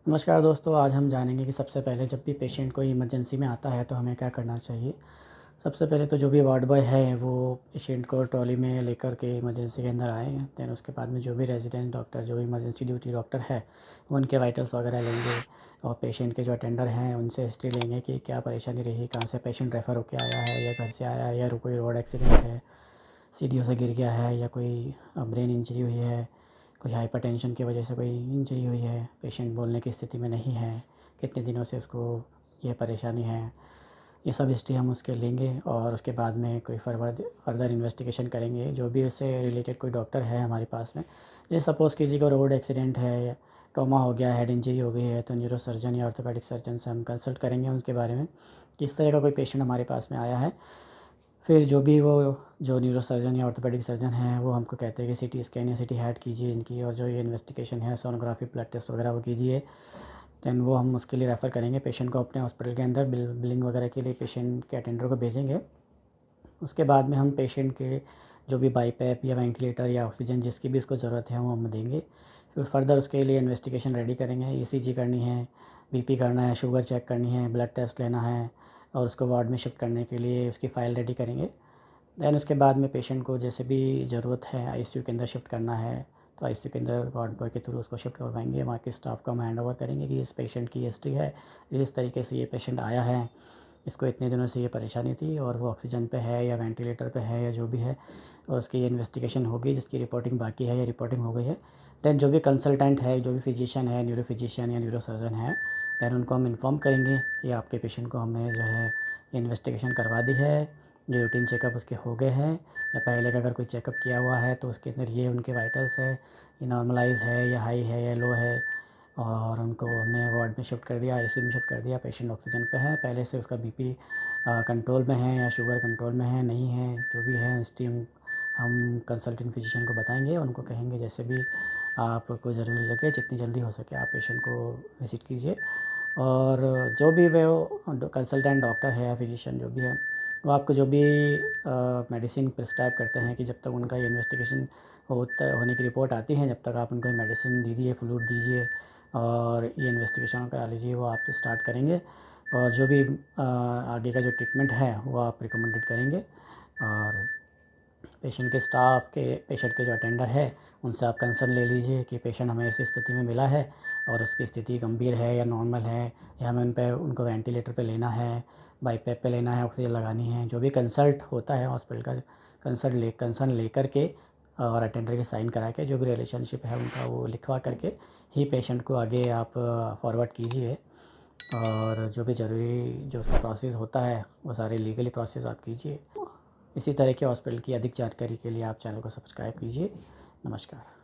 नमस्कार दोस्तों, आज हम जानेंगे कि सबसे पहले जब भी पेशेंट कोई इमरजेंसी में आता है तो हमें क्या करना चाहिए। सबसे पहले तो जो भी वार्ड बॉय है वो पेशेंट को ट्रॉली में लेकर के इमरजेंसी के अंदर आए। दैन उसके बाद में जो भी रेजिडेंट डॉक्टर, जो भी इमरजेंसी ड्यूटी डॉक्टर है, वो उनके वाइटल्स वगैरह लेंगे और पेशेंट के जो अटेंडर हैं उनसे हिस्ट्री लेंगे कि क्या परेशानी रही, कहाँ से पेशेंट रेफ़र होकर आया है या घर से आया है या कोई रोड एक्सीडेंट है, सीढ़ियों से गिर गया है या कोई ब्रेन इंजरी हुई है, कोई हाइपरटेंशन की वजह से कोई इंजरी हुई है, पेशेंट बोलने की स्थिति में नहीं है, कितने दिनों से उसको ये परेशानी है। ये सब हिस्ट्री हम उसके लेंगे और उसके बाद में कोई फर्दर इन्वेस्टिगेशन करेंगे। जो भी उससे रिलेटेड कोई डॉक्टर है हमारे पास में, जैसे सपोज़ किसी को रोड एक्सीडेंट है या ट्रॉमा हो गया, हेड इंजरी हो गई है, तो न्यूरो सर्जन या ऑर्थोपेडिक सर्जन से हम कंसल्ट करेंगे उनके बारे में कि इस तरह का कोई पेशेंट हमारे पास में आया है। फिर जो भी वो जो न्यूरो सर्जन या ऑर्थोपेडिक सर्जन हैं वो हमको कहते हैं कि सीटी स्कैन या सीटी हैड कीजिए इनकी, और जो ये इन्वेस्टिगेशन है सोनोग्राफी, ब्लड टेस्ट वगैरह वो कीजिए। दैन वो हम उसके लिए रेफ़र करेंगे पेशेंट को अपने हॉस्पिटल के अंदर, बिलिंग वगैरह के लिए पेशेंट के अटेंडर को भेजेंगे। उसके बाद में हम पेशेंट के जो भी बाईपैप या वेंटिलेटर या ऑक्सीजन जिसकी भी उसको ज़रूरत है वो हम देंगे। फिर फर्दर उसके लिए इन्वेस्टिगेशन रेडी करेंगे, ईसीजी करनी है, बीपी करना है, शुगर चेक करनी है, ब्लड टेस्ट लेना है और उसको वार्ड में शिफ्ट करने के लिए उसकी फ़ाइल रेडी करेंगे। दैन उसके बाद में पेशेंट को जैसे भी ज़रूरत है आईसीयू के अंदर शिफ्ट करना है तो आईसीयू के अंदर वार्ड बॉय के थ्रू उसको शिफ्ट करवाएंगे। वहाँ के स्टाफ को हम हैंड ओवर करेंगे कि इस पेशेंट की हिस्ट्री है, इस तरीके से ये पेशेंट आया है, इसको इतने दिनों से ये परेशानी थी और वो ऑक्सीजन पे है या वेंटिलेटर पे है या जो भी है, और उसकी ये इन्वेस्टिगेशन होगी जिसकी रिपोर्टिंग बाकी है या रिपोर्टिंग हो गई है। दैन जो भी कंसल्टेंट है, जो भी फिजिशियन है, न्यूरो फिजिशियन या न्यूरो सर्जन है, दैन उनको हम इन्फॉर्म करेंगे कि आपके पेशेंट को हमने जो है इन्वेस्टिगेशन करवा दी है, ये रूटीन चेकअप उसके हो गए हैं या पहले का अगर कोई चेकअप किया हुआ है तो उसके अंदर ये उनके वाइटल्स है, ये नॉर्मलाइज है या हाई है या लो है, और उनको हमने वार्ड में शिफ्ट कर दिया, आईसीयू में शिफ्ट कर दिया। पेशेंट ऑक्सीजन पे है, पहले से उसका बीपी कंट्रोल में है या शुगर कंट्रोल में है नहीं है, जो भी है स्टीम हम कंसल्टेंट फिजिशियन को बताएंगे। उनको कहेंगे जैसे भी आपको ज़रूरी लगे जितनी जल्दी हो सके आप पेशेंट को विज़िट कीजिए। और जो भी वो कंसल्टेंट डॉक्टर है या फिजिशियन जो भी है वो आपको जो भी मेडिसिन प्रिस्क्राइब करते हैं कि जब तक उनका ये इन्वेस्टिगेशन होने की रिपोर्ट आती है जब तक आप उनको मेडिसिन दीजिए, फ्लूइड दीजिए और ये इन्वेस्टिगेशन करा लीजिए, वो आप स्टार्ट करेंगे। और जो भी आगे का जो ट्रीटमेंट है वो आप रिकमेंडेड करेंगे। और पेशेंट के जो अटेंडर है उनसे आप कंसर्न ले लीजिए कि पेशेंट हमें ऐसी स्थिति में मिला है और उसकी स्थिति गंभीर है या नॉर्मल है, या हमें उनको वेंटिलेटर पे लेना है, बाईपैप पे लेना है, ऑक्सीजन लगानी है। जो भी कंसल्ट होता है हॉस्पिटल का कंसर्न लेकर के और अटेंडर के साइन करा के जो भी रिलेशनशिप है उनका वो लिखवा करके ही पेशेंट को आगे आप फॉरवर्ड कीजिए। और जो भी ज़रूरी जो उसका प्रोसेस होता है वो सारे लीगली प्रोसेस आप कीजिए। इसी तरह के हॉस्पिटल की अधिक जानकारी के लिए आप चैनल को सब्सक्राइब कीजिए। नमस्कार।